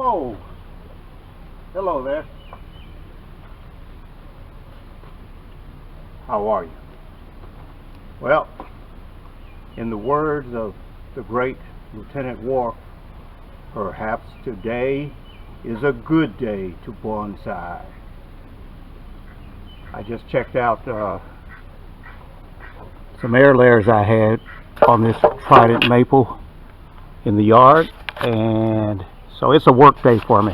Oh, hello there. How are you? Well, in the words of the great Lieutenant Worf, perhaps today is a good day to bonsai. I just checked out some air layers I had on this Trident maple in the yard, and so it's a work day for me.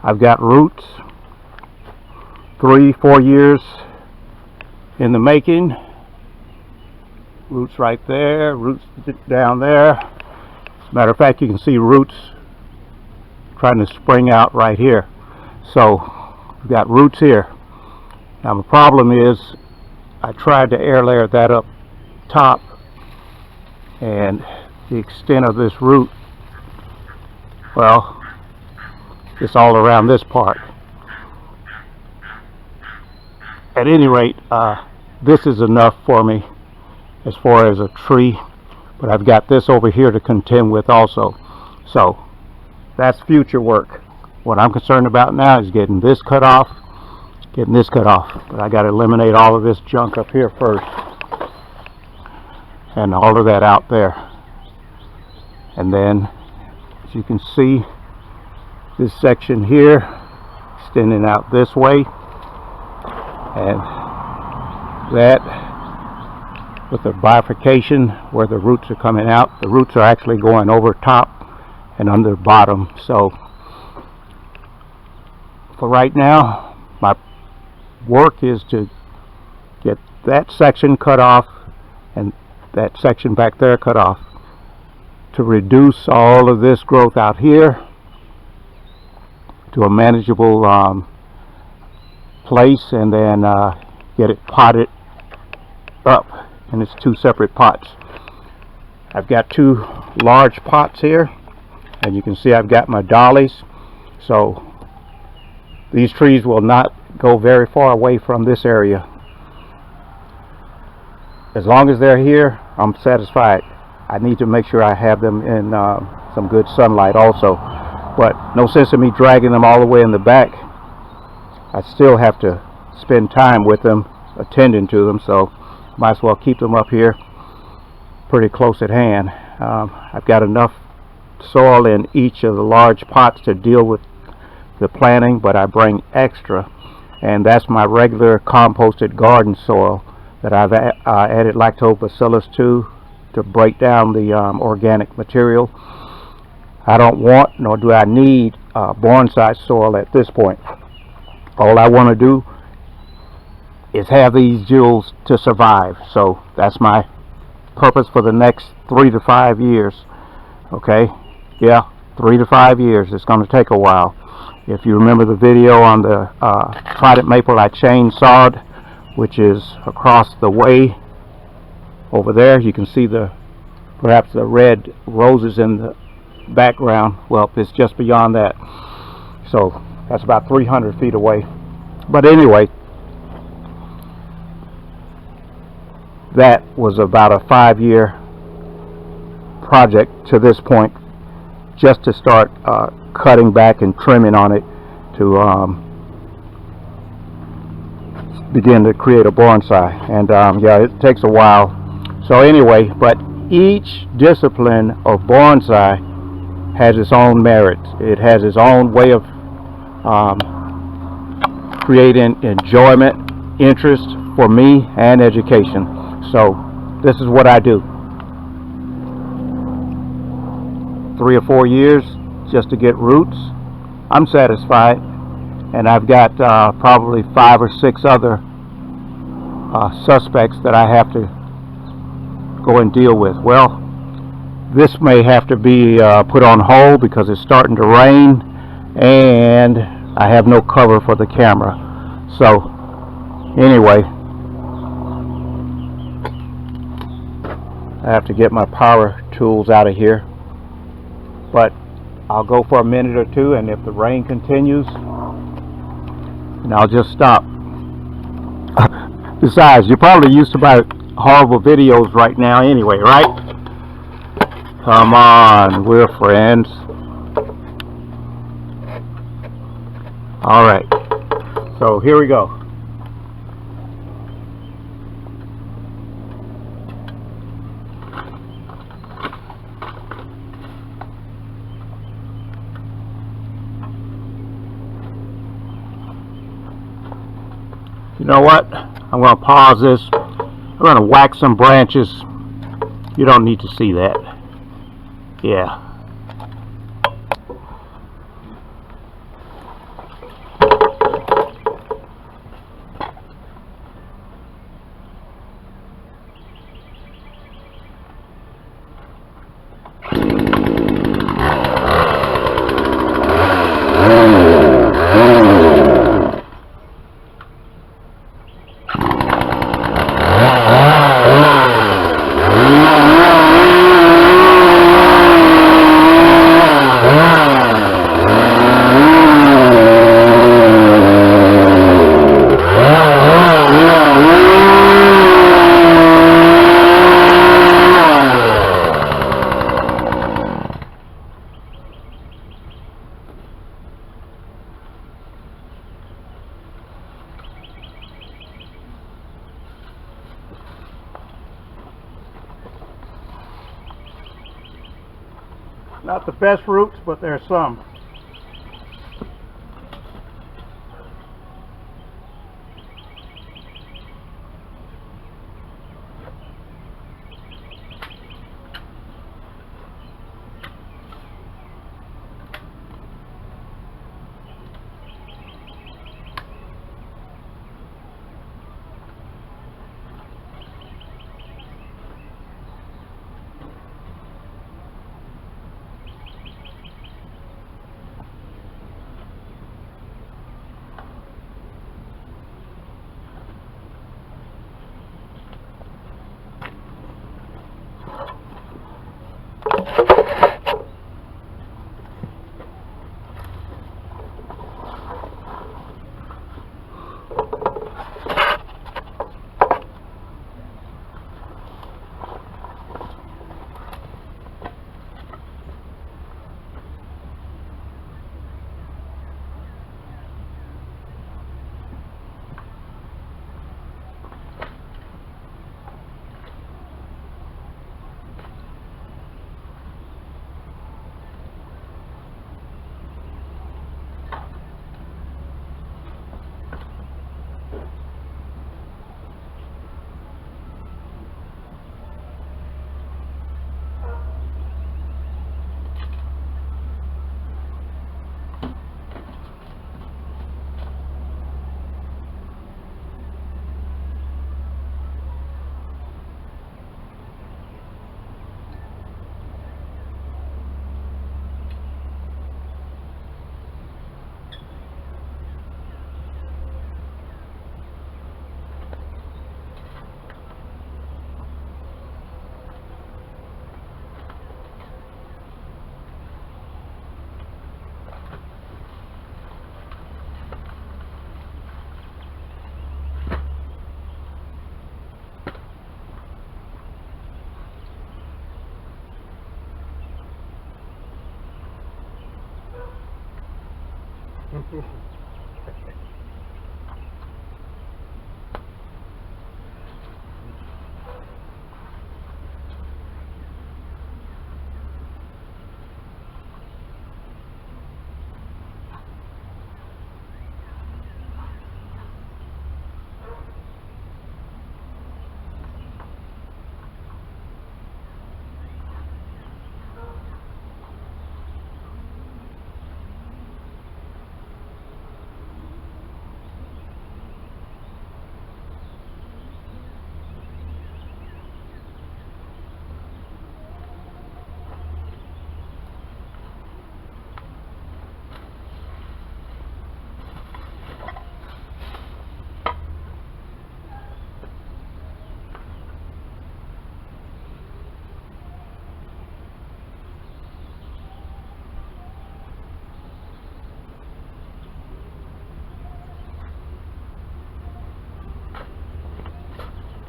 I've got roots 3-4 years in the making. Roots right there, roots down there. As a matter of fact, you can see roots trying to spring out right here. So we've got roots here. Now the problem is I tried to air layer that up top, and the extent of this root, well, it's all around this part. At any rate, this is enough for me as far as a tree, but I've got this over here to contend with also. So that's future work. What I'm concerned about now is getting this cut off, but I got to eliminate all of this junk up here first, and all of that out there. And then, as you can see, this section here extending out this way, and that with the bifurcation where the roots are coming out. The roots are actually going over top and under bottom. So for right now, my work is to get that section cut off and that section back there cut off, to reduce all of this growth out here to a manageable place, and then get it potted up in its 2 separate pots. I've got 2 large pots here, and you can see I've got my dollies, so these trees will not go very far away from this area. As long as they're here, I'm satisfied. I need to make sure I have them in some good sunlight also, but no sense in me dragging them all the way in the back. I still have to spend time with them, attending to them, so might as well keep them up here pretty close at hand. I've got enough soil in each of the large pots to deal with the planting, but I bring extra, and that's my regular composted garden soil that I've added lactobacillus to break down the organic material. I don't want, nor do I need, bonsai soil at this point. All I want to do is have these jewels to survive. So that's my purpose for the next 3 to 5 years. Okay, yeah, 3 to 5 years. It's going to take a while. If you remember the video on the Trident maple I chainsawed, which is across the way over there, you can see perhaps the red roses in the background. Well, it's just beyond that, so that's about 300 feet away. But anyway, that was about a 5-year project to this point, just to start cutting back and trimming on it to begin to create a bonsai. And yeah, it takes a while. So anyway, but each discipline of bonsai has its own merit. It has its own way of creating enjoyment, interest for me, and education. So this is what I do. 3 or 4 years just to get roots. I'm satisfied, and I've got probably 5 or 6 other suspects that I have to go and deal with. Well, this may have to be put on hold because it's starting to rain, and I have no cover for the camera. So anyway, I have to get my power tools out of here, but I'll go for a minute or 2, and if the rain continues, and I'll just stop. Besides, you're probably used to my horrible videos right now anyway, right? Come on, we're friends. All right, so here we go. You know what? I'm going to pause this. I'm going to whack some branches. You don't need to see that. Yeah. Not the best roots, but there's some.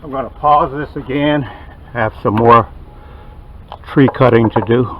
I'm going to pause this again. Have some more tree cutting to do.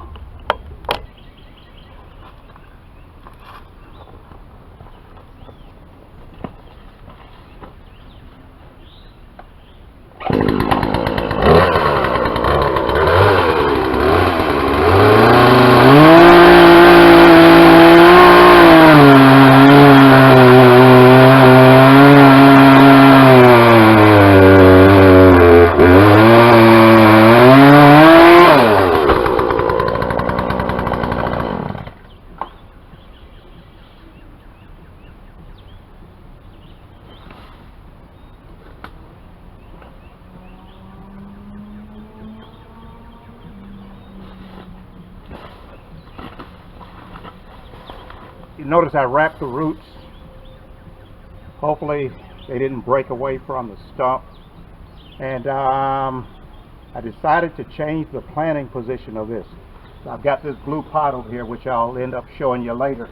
Notice I wrapped the roots. Hopefully they didn't break away from the stump. And I decided to change the planting position of this. So I've got this blue pot over here, which I'll end up showing you later.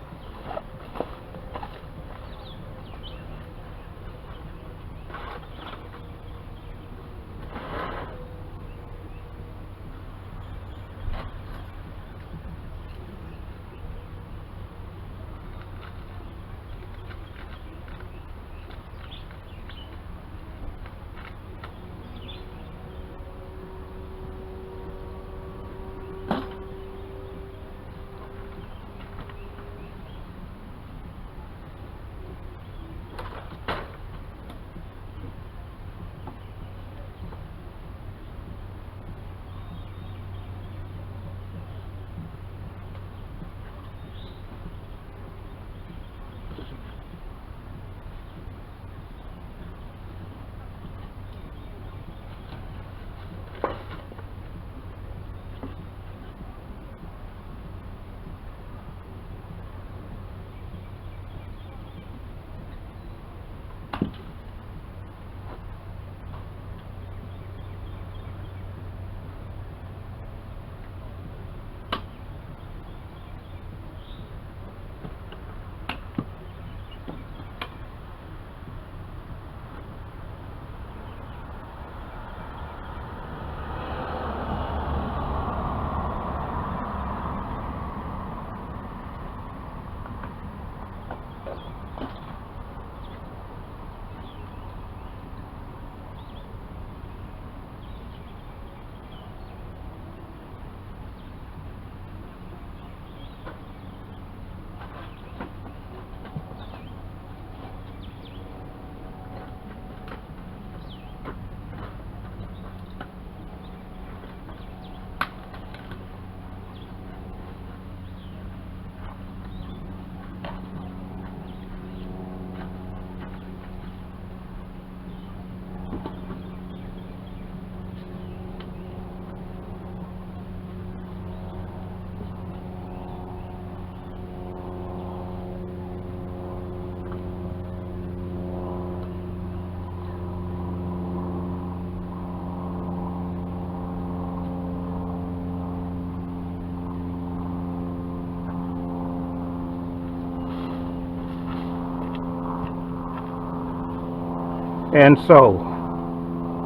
And so,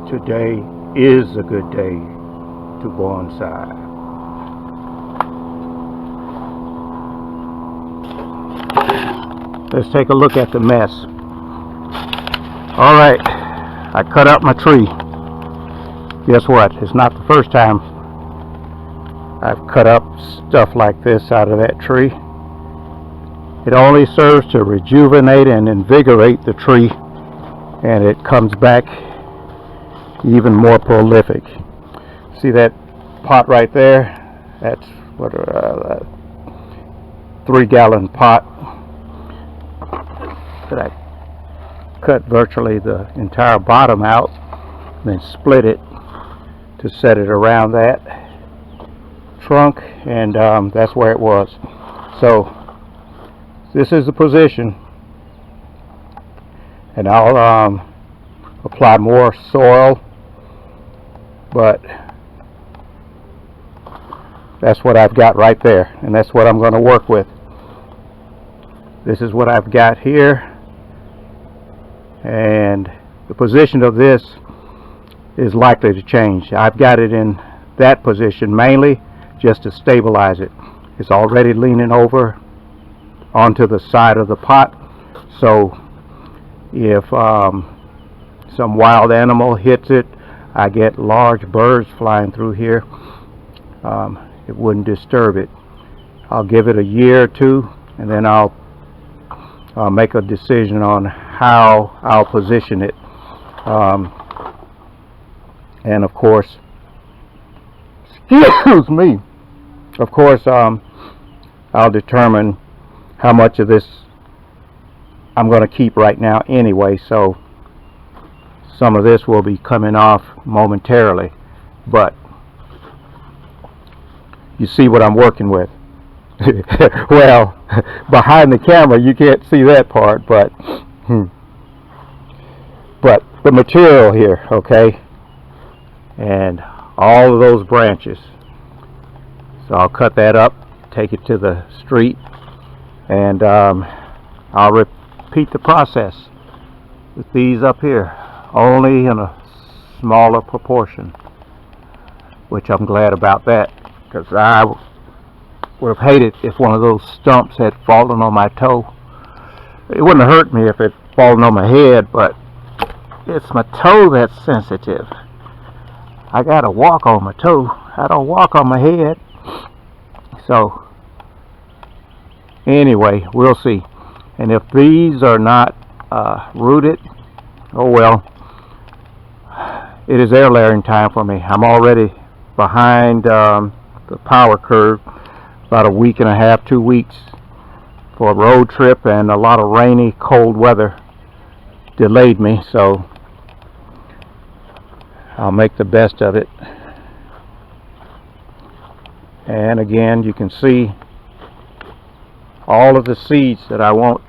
today is a good day to bonsai. Let's take a look at the mess. Alright, I cut up my tree. Guess what? It's not the first time I've cut up stuff like this out of that tree. It only serves to rejuvenate and invigorate the tree, and it comes back even more prolific. See that pot right there? That's what a 3-gallon pot that I cut virtually the entire bottom out, then split it to set it around that trunk, and that's where it was. So this is the position, and I'll apply more soil, but that's what I've got right there, and that's what I'm going to work with. This is what I've got here, and the position of this is likely to change. I've got it in that position mainly just to stabilize it. It's already leaning over onto the side of the pot, so if some wild animal hits it, I get large birds flying through here, it wouldn't disturb it. I'll give it a year or two, and then I'll make a decision on how I'll position it. And of course, excuse me, of course, I'll determine how much of this I'm going to keep right now anyway, so some of this will be coming off momentarily, but you see what I'm working with. Well, behind the camera you can't see that part, but the material here, okay, and all of those branches. So I'll cut that up, take it to the street, and I'll repeat the process with these up here, only in a smaller proportion, which I'm glad about that, because I would have hated if one of those stumps had fallen on my toe. It wouldn't have hurt me if it fallen on my head, but it's my toe that's sensitive. I gotta walk on my toe. I don't walk on my head. So anyway, we'll see. And if these are not rooted, oh well, it is air layering time for me. I'm already behind the power curve, about a week and a half, 2 weeks for a road trip, and a lot of rainy, cold weather delayed me, so I'll make the best of it. And again, you can see all of the seeds that I won't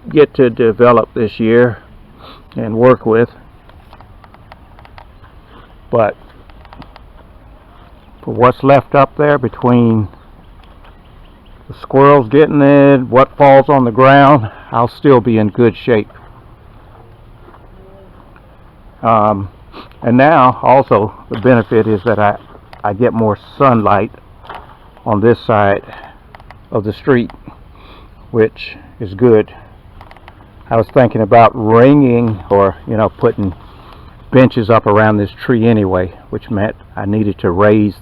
get to develop this year and work with, but for what's left up there between the squirrels getting it, what falls on the ground, I'll still be in good shape. And now also the benefit is that I get more sunlight on this side of the street, which is good. I was thinking about ringing, or putting benches up around this tree anyway, which meant I needed to raise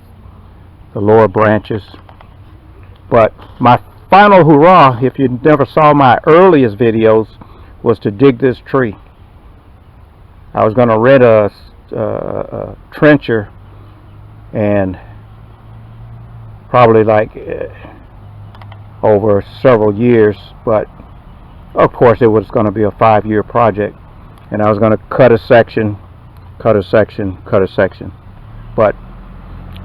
the lower branches. But my final hurrah, if you never saw my earliest videos, was to dig this tree. I was going to rent a trencher, and probably over several years, but of course it was going to be a 5-year project, and I was going to cut a section, cut a section, cut a section. But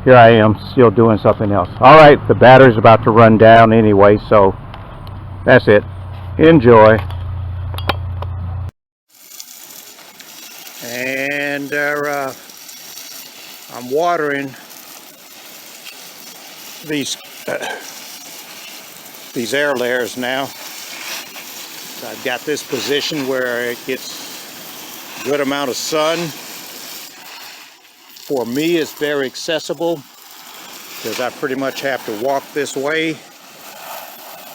here I am still doing something else. Alright, the battery's about to run down anyway, so that's it. Enjoy. And I'm watering these air layers now. So I've got this position where it gets a good amount of sun. For me, it's very accessible because I pretty much have to walk this way.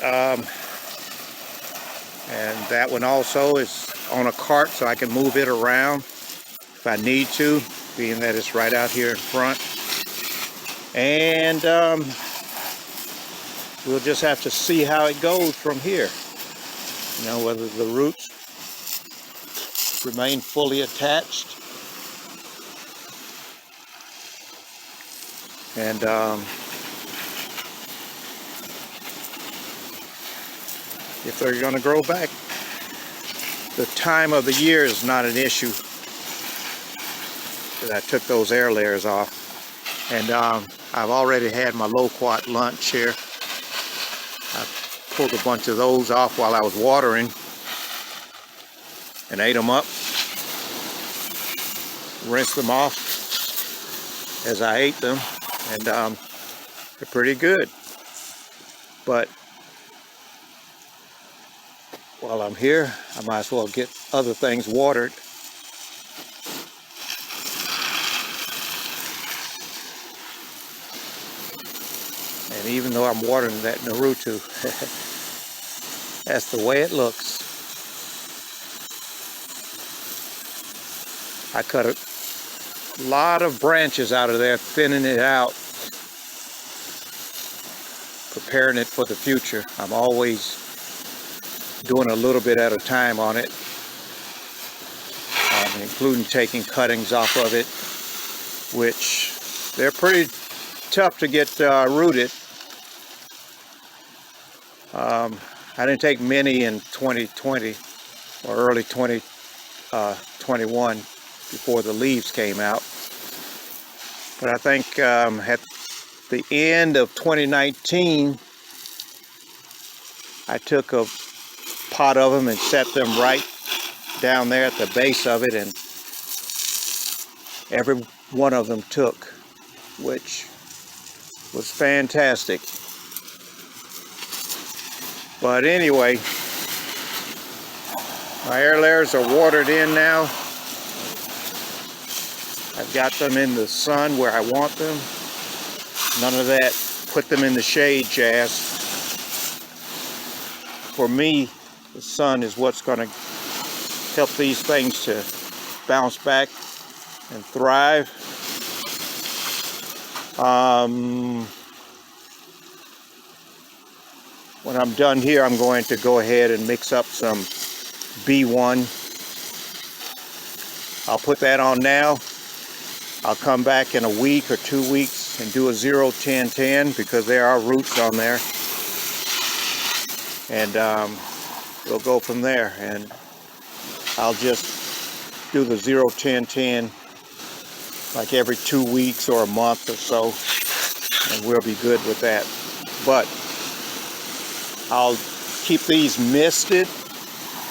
And that one also is on a cart, so I can move it around if I need to, being that it's right out here in front. And we'll just have to see how it goes from here. Whether the roots remain fully attached. And if they're going to grow back. The time of the year is not an issue. I took those air layers off. And I've already had my loquat lunch here. I pulled a bunch of those off while I was watering and ate them up. Rinsed them off as I ate them, and they're pretty good. But while I'm here, I might as well get other things watered. And even though I'm watering that Naruto, that's the way it looks. I cut a lot of branches out of there, thinning it out, preparing it for the future. I'm always doing a little bit at a time on it, including taking cuttings off of it, which they're pretty tough to get rooted. I didn't take many in 2020 or early 2021 before the leaves came out. But I think at the end of 2019, I took a pot of them and set them right down there at the base of it, and every one of them took, which was fantastic. But anyway, my air layers are watered in now. I've got them in the sun where I want them. None of that put them in the shade jazz. For me, the sun is what's going to help these things to bounce back and thrive. When I'm done here, I'm going to go ahead and mix up some B1. I'll put that on now. I'll come back in a week or 2 weeks and do a 0-10-10 because there are roots on there. And we'll go from there. And I'll just do the 0-10-10 like every 2 weeks or a month or so, and we'll be good with that. But I'll keep these misted,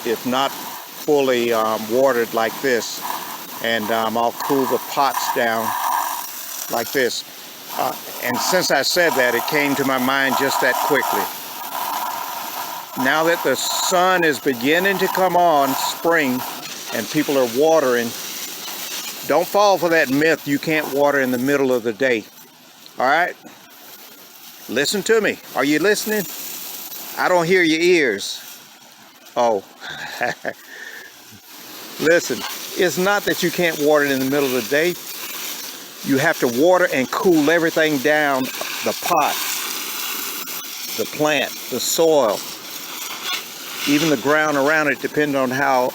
if not fully watered like this, and I'll cool the pots down like this. And since I said that, it came to my mind just that quickly. Now that the sun is beginning to come on, spring, and people are watering, don't fall for that myth you can't water in the middle of the day. All right? Listen to me. Are you listening? I don't hear your ears. Oh. Listen, it's not that you can't water it in the middle of the day. You have to water and cool everything down, the pot, the plant, the soil, even the ground around it, depending on how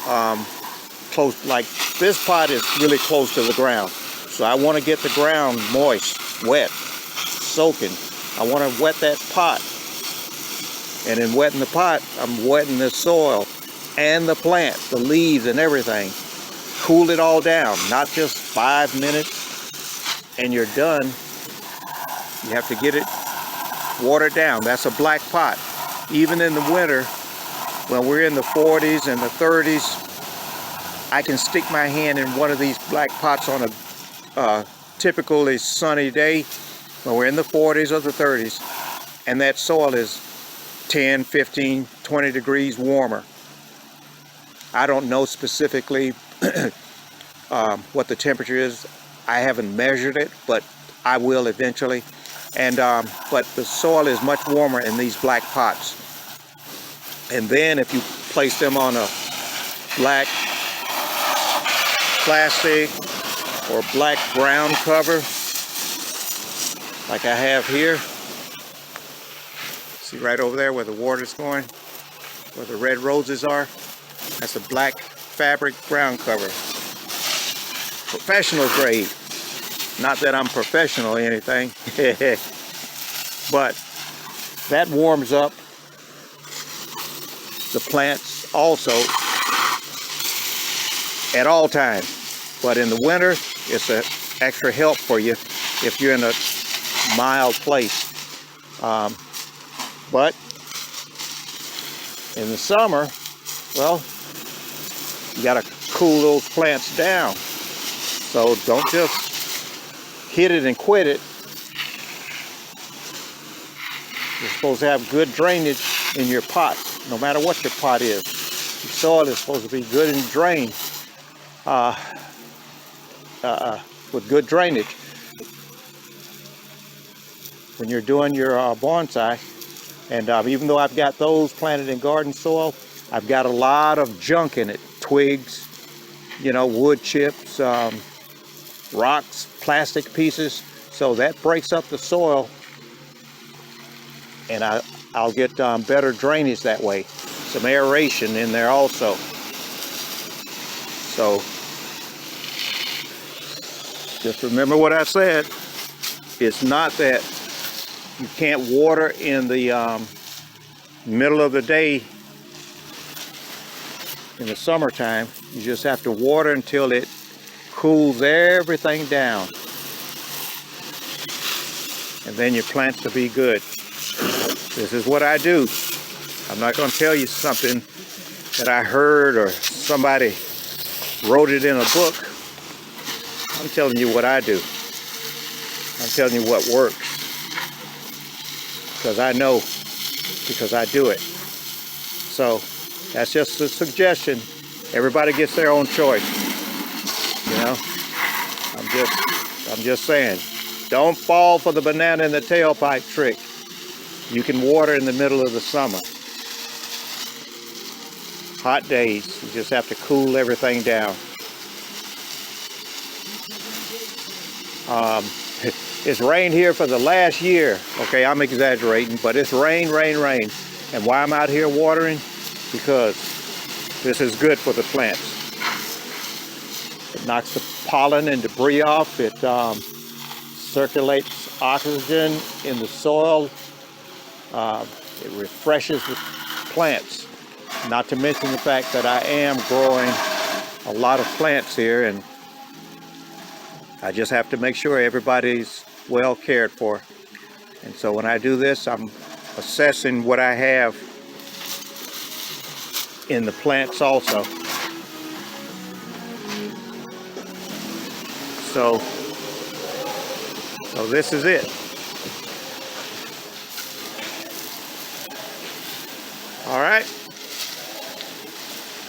close. Like this pot is really close to the ground. So I want to get the ground moist, wet, soaking. I want to wet that pot. And in wetting the pot, I'm wetting the soil and the plant, the leaves and everything. Cool it all down, not just 5 minutes and you're done. You have to get it watered down. That's a black pot. Even in the winter, when we're in the 40s and the 30s, I can stick my hand in one of these black pots on a typically sunny day when we're in the 40s or the 30s, and that soil is 10, 15, 20 degrees warmer. I don't know specifically what the temperature is. I haven't measured it, but I will eventually. And but the soil is much warmer in these black pots. And then if you place them on a black plastic or black ground cover, like I have here, see right over there where the water's going, where the red roses are, that's a black fabric ground cover. Professional grade. Not that I'm professional or anything, but that warms up the plants also at all times. But in the winter, it's an extra help for you if you're in a mild place. But in the summer, well, you got to cool those plants down. So don't just hit it and quit it. You're supposed to have good drainage in your pot, no matter what your pot is. Your soil is supposed to be good and drained with good drainage. When you're doing your bonsai, and even though I've got those planted in garden soil, I've got a lot of junk in it. Twigs, you know, wood chips, rocks, plastic pieces. So that breaks up the soil, and I'll get better drainage that way. Some aeration in there also. So just remember what I said. It's not that you can't water in the middle of the day in the summertime. You just have to water until it cools everything down, and then your plants will be good. This is what I do. I'm not going to tell you something that I heard or somebody wrote it in a book. I'm telling you what I do. I'm telling you what works. Because I know, because I do it. So that's just a suggestion. Everybody gets their own choice. You know, I'm just saying, don't fall for the banana in the tailpipe trick. You can water in the middle of the summer. Hot days, you just have to cool everything down. It's rained here for the last year. Okay, I'm exaggerating, but it's rain. And why I'm out here watering? Because this is good for the plants. It knocks the pollen and debris off. It circulates oxygen in the soil. It refreshes the plants. Not to mention the fact that I am growing a lot of plants here, and I just have to make sure everybody's well cared for. And so when I do this, I'm assessing what I have in the plants also. So this is it. All right.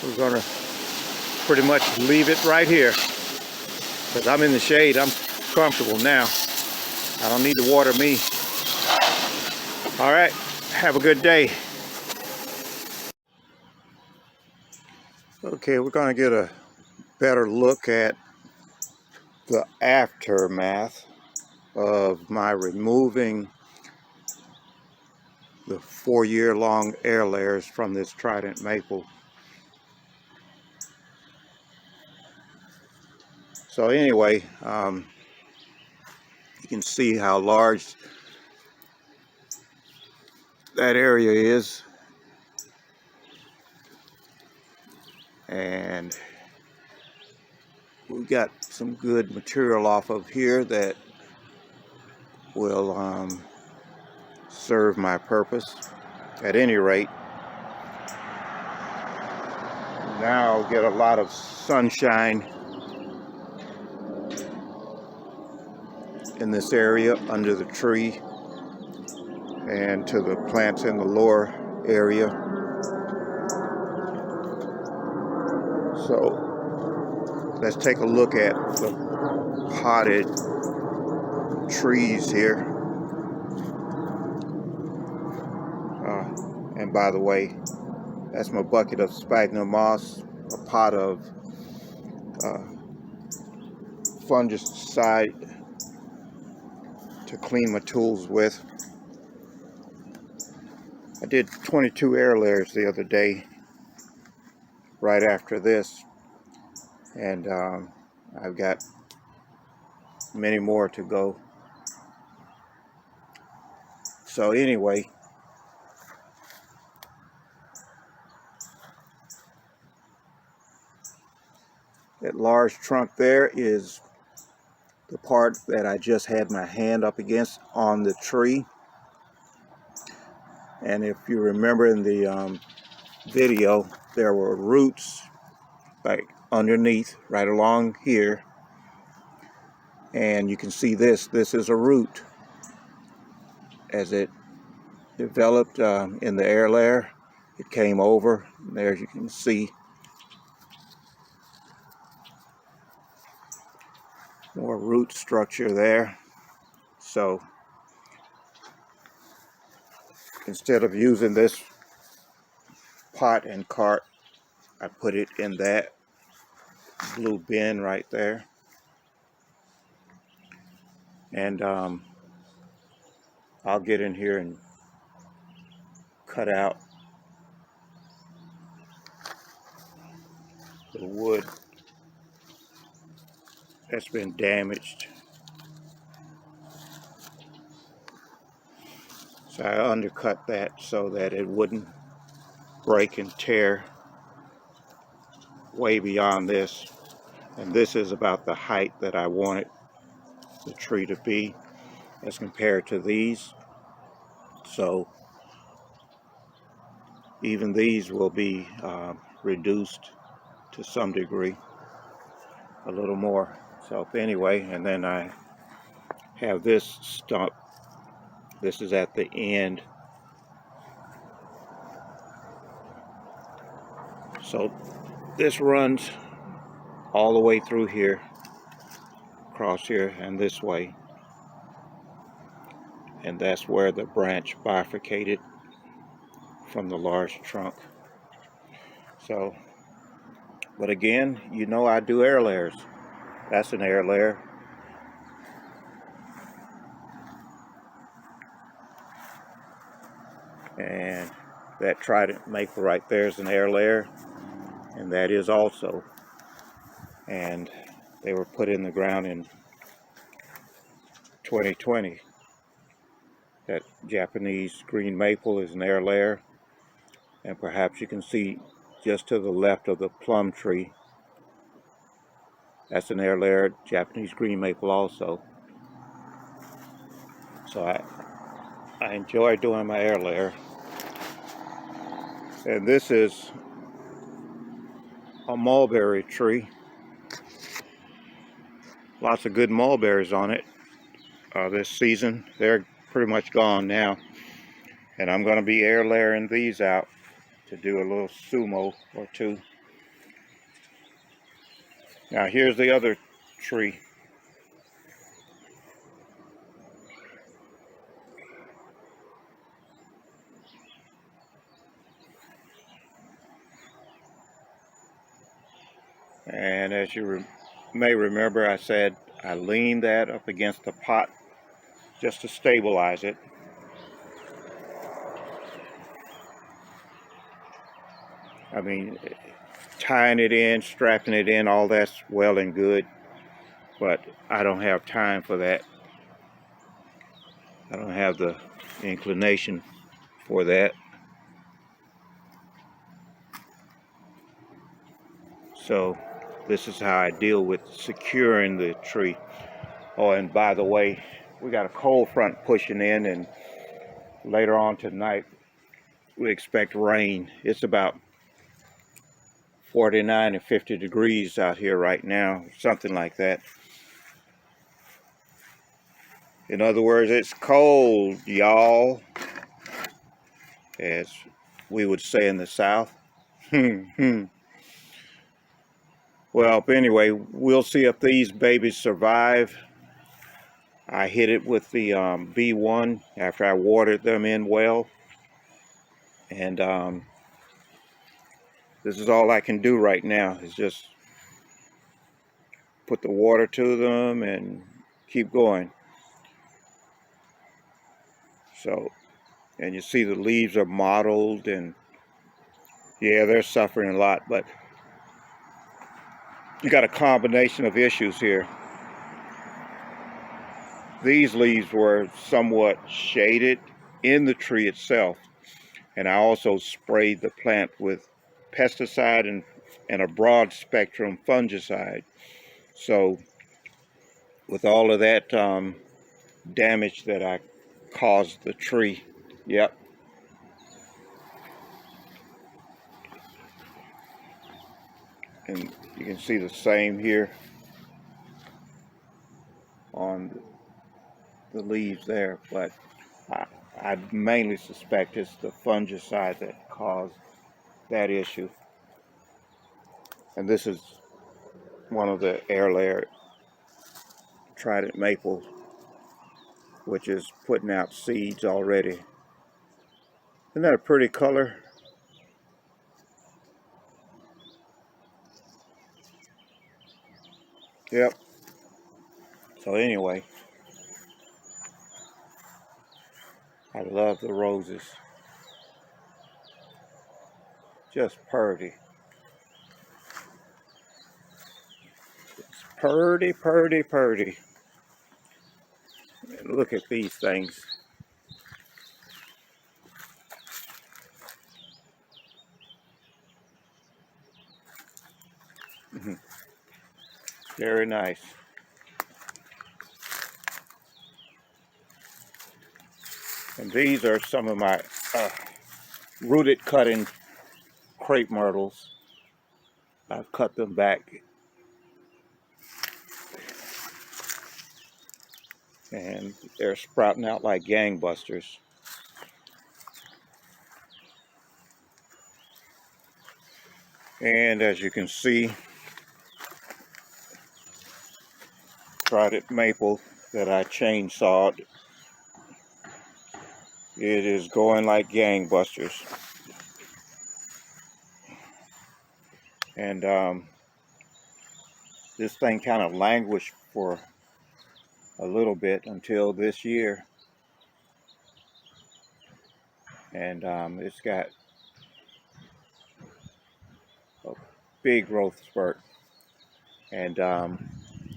We're gonna pretty much leave it right here because I'm in the shade. I'm comfortable now. I don't need to water me. All right. Have a good day. Okay, we're gonna get a better look at the aftermath of my removing the 4-year-long air layers from this Trident maple. So anyway, you can see how large that area is, and we got some good material off of here that will serve my purpose. At any rate, now I'll get a lot of sunshine in this area under the tree and to the plants in the lower area. So let's take a look at the potted trees here. And by the way, that's my bucket of sphagnum moss, a pot of fungicide to clean my tools with. I did 22 air layers the other day right after this, and I've got many more to go. So anyway, that large trunk there is the part that I just had my hand up against on the tree. And if you remember in the video, there were roots like underneath, right along here. And you can see this is a root. As it developed in the air layer, it came over. There you can see more root structure there. So instead of using this pot and cart, I put it in that blue bin right there. And I'll get in here and cut out the wood that's been damaged. So I undercut that so that it wouldn't break and tear way beyond this. And this is about the height that I wanted the tree to be as compared to these. So Even these will be reduced to some degree, a little more. So anyway, and then I have this stump. This is at the end. So this runs all the way through here, across here, and this way. And that's where the branch bifurcated from the large trunk. So, but again, you know I do air layers. That's an air layer. And that Trident maple right there is an air layer. And that is also. And they were put in the ground in 2020. That Japanese green maple is an air layer. And perhaps you can see just to the left of the plum tree, that's an air layer, Japanese green maple also. So I enjoy doing my air layer. And this is a mulberry tree. Lots of good mulberries on it this season. They're pretty much gone now. And I'm going to be air layering these out to do a little sumo or two. Now here's the other tree. And as you may remember, I said I leaned that up against the pot just to stabilize it. I mean, tying it in, strapping it in, all that's well and good, but I don't have time for that. I don't have the inclination for that. So this is how I deal with securing the tree. Oh, and by the way, we got a cold front pushing in, and later on tonight we expect rain. It's about 49 and 50 degrees out here right now, something like that. In other words, it's cold, y'all, as we would say in the South. Well, anyway, we'll see if these babies survive. I hit it with the B1 after I watered them in well. And this is all I can do right now, is just put the water to them and keep going. So, and you see the leaves are mottled, and yeah, they're suffering a lot, but you got a combination of issues here. These leaves were somewhat shaded in the tree itself, and I also sprayed the plant with pesticide and a broad spectrum fungicide. So with all of that damage that I caused the tree, yep. And you can see the same here on the leaves there, but I mainly suspect it's the fungicide that caused that issue. And this is one of the air layer Trident maples, which is putting out seeds already. Isn't that a pretty color? Yep. So anyway, I love the roses. Just purty. It's purty, purty, purty. And look at these things. Very nice. And these are some of my rooted cutting crepe myrtles. I've cut them back, and they're sprouting out like gangbusters. And as you can see, Trident maple that I chainsawed, it is going like gangbusters. And this thing kind of languished for a little bit until this year, and it's got a big growth spurt. And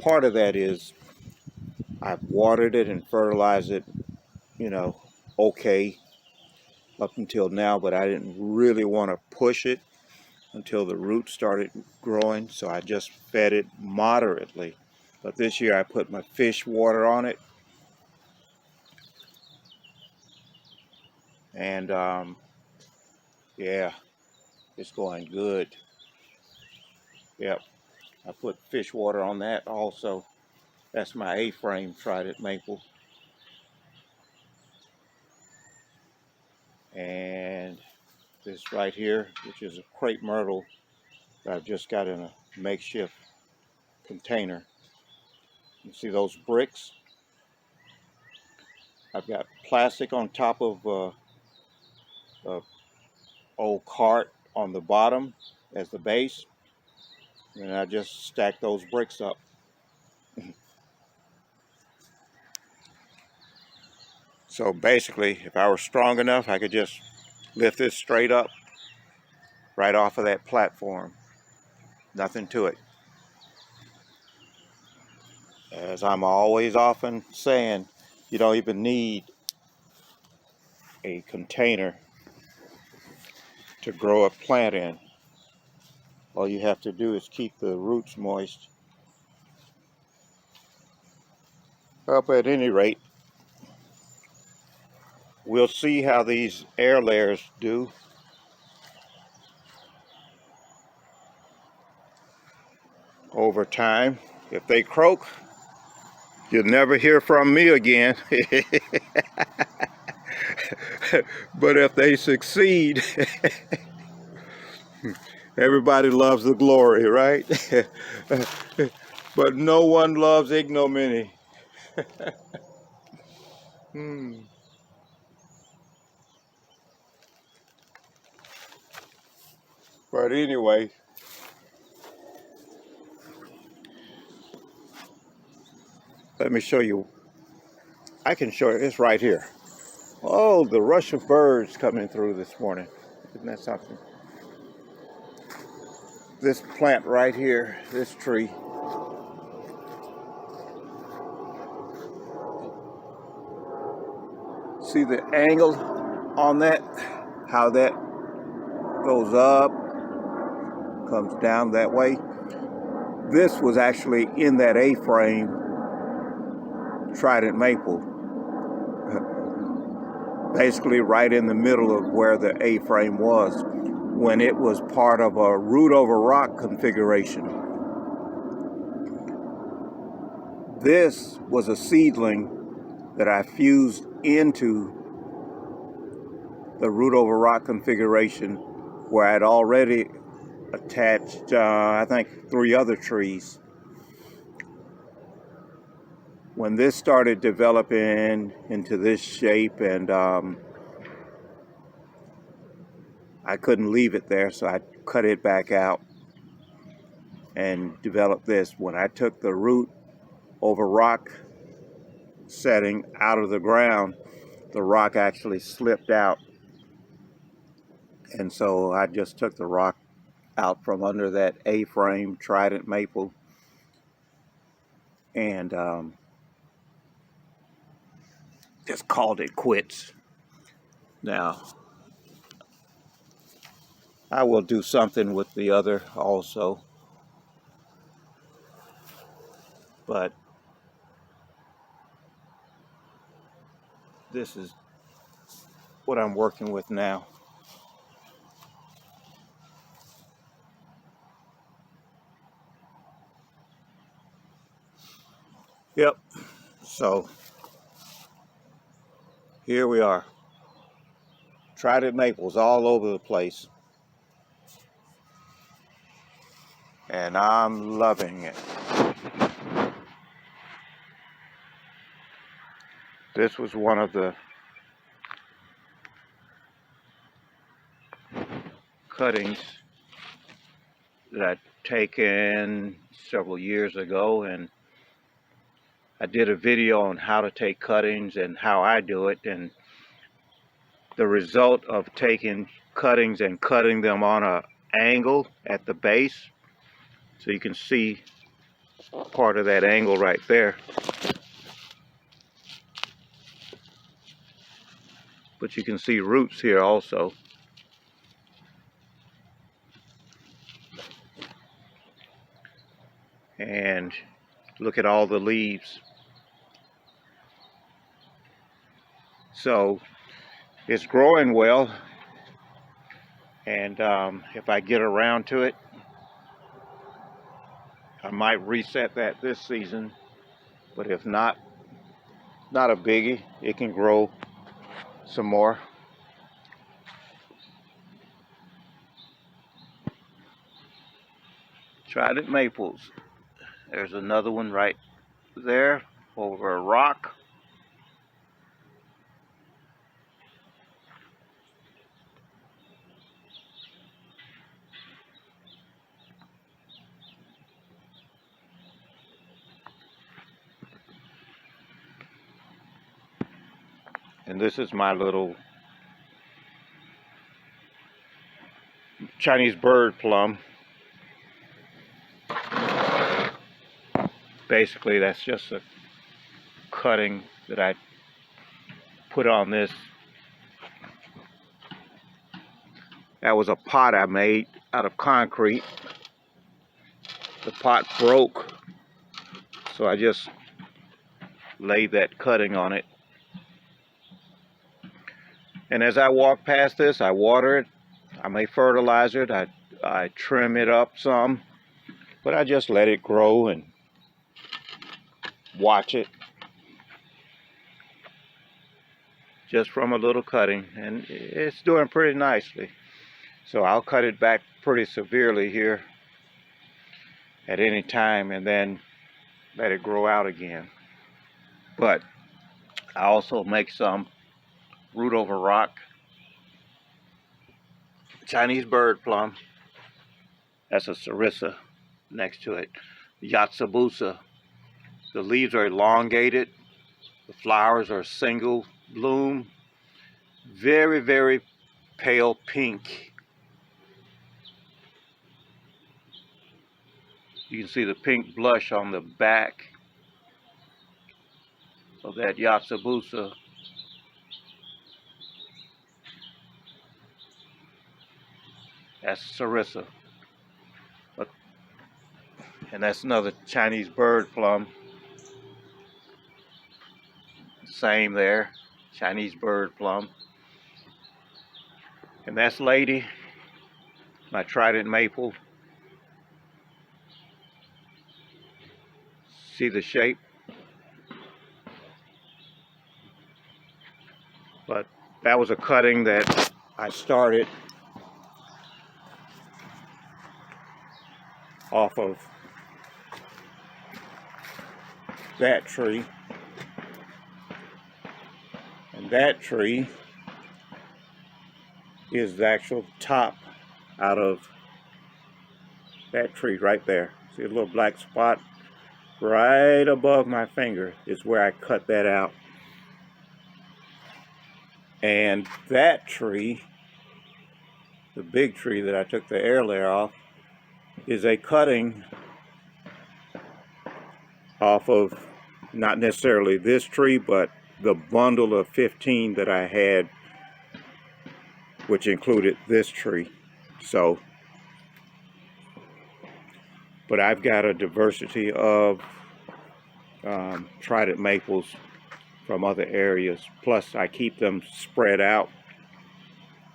part of that is I've watered it and fertilized it, you know, okay up until now, but I didn't really want to push it until the roots started growing, so I just fed it moderately. But this year I put my fish water on it, and yeah, it's going good. Yep, I put fish water on that also. That's my A-frame Trident maple. And this right here, which is a crepe myrtle that I've just got in a makeshift container. You see those bricks? I've got plastic on top of a old cart on the bottom as the base, and I just stack those bricks up. So basically, if I were strong enough, I could just lift this straight up right off of that platform. Nothing to it. As I'm always often saying, you don't even need a container to grow a plant in. All you have to do is keep the roots moist. But at any rate, we'll see how these air layers do. Over time. If they croak, you'll never hear from me again. But if they succeed, everybody loves the glory, right? But no one loves ignominy. But anyway, let me show you. I can show you. It's right here. Oh, the rush of birds coming through this morning. Isn't that something? This plant right here, this tree, see the angle on that? How that goes up, comes down that way. This was actually in that A-frame Trident maple, basically right in the middle of where the A-frame was when it was part of a root over rock configuration. This was a seedling that I fused into the root over rock configuration where I'd already attached, I think, 3 other trees. When this started developing into this shape, and I couldn't leave it there, so I cut it back out and developed this. When I took the root over rock setting out of the ground, the rock actually slipped out, and so I just took the rock out from under that A-frame Trident maple, and just called it quits. Now I will do something with the other also, but this is what I'm working with now. Yep, so here we are. Trident maples all over the place. And I'm loving it. This was one of the cuttings that I'd taken several years ago, and I did a video on how to take cuttings and how I do it, and the result of taking cuttings and cutting them on an angle at the base, so you can see part of that angle right there, but you can see roots here also. And look at all the leaves. So it's growing well, and if I get around to it, I might reset that this season, but if not, not a biggie. It can grow some more. Trident maples. There's another one right there over a rock. And this is my little Chinese bird plum. Basically, that's just a cutting that I put on this. That was a pot I made out of concrete. The pot broke, so I just laid that cutting on it. And as I walk past this, I water it. I may fertilize it. I trim it up some, but I just let it grow and watch it just from a little cutting, and it's doing pretty nicely. So I'll cut it back pretty severely here at any time and then let it grow out again. But I also make some root over rock Chinese bird plum. That's a sarissa next to it. Yatsubusa. The leaves are elongated. The flowers are single bloom. Very, very pale pink. You can see the pink blush on the back of that Yatsubusa. That's sarissa. And that's another Chinese bird plum. Same there, Chinese bird plum. And that's Lady, my Trident maple. See the shape? But that was a cutting that I started off of that tree. And that tree is the actual top out of that tree right there. See a little black spot right above my finger is where I cut that out. And that tree, the big tree that I took the air layer off, is a cutting off of not necessarily this tree, but the bundle of 15 that I had, which included this tree. So, but I've got a diversity of Trident maples from other areas. Plus, I keep them spread out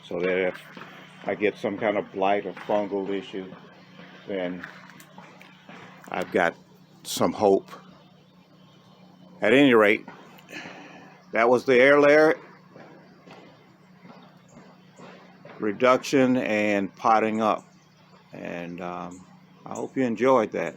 so that if I get some kind of blight or fungal issue, then I've got some hope. At any rate, that was the air layer reduction and potting up, and I hope you enjoyed that.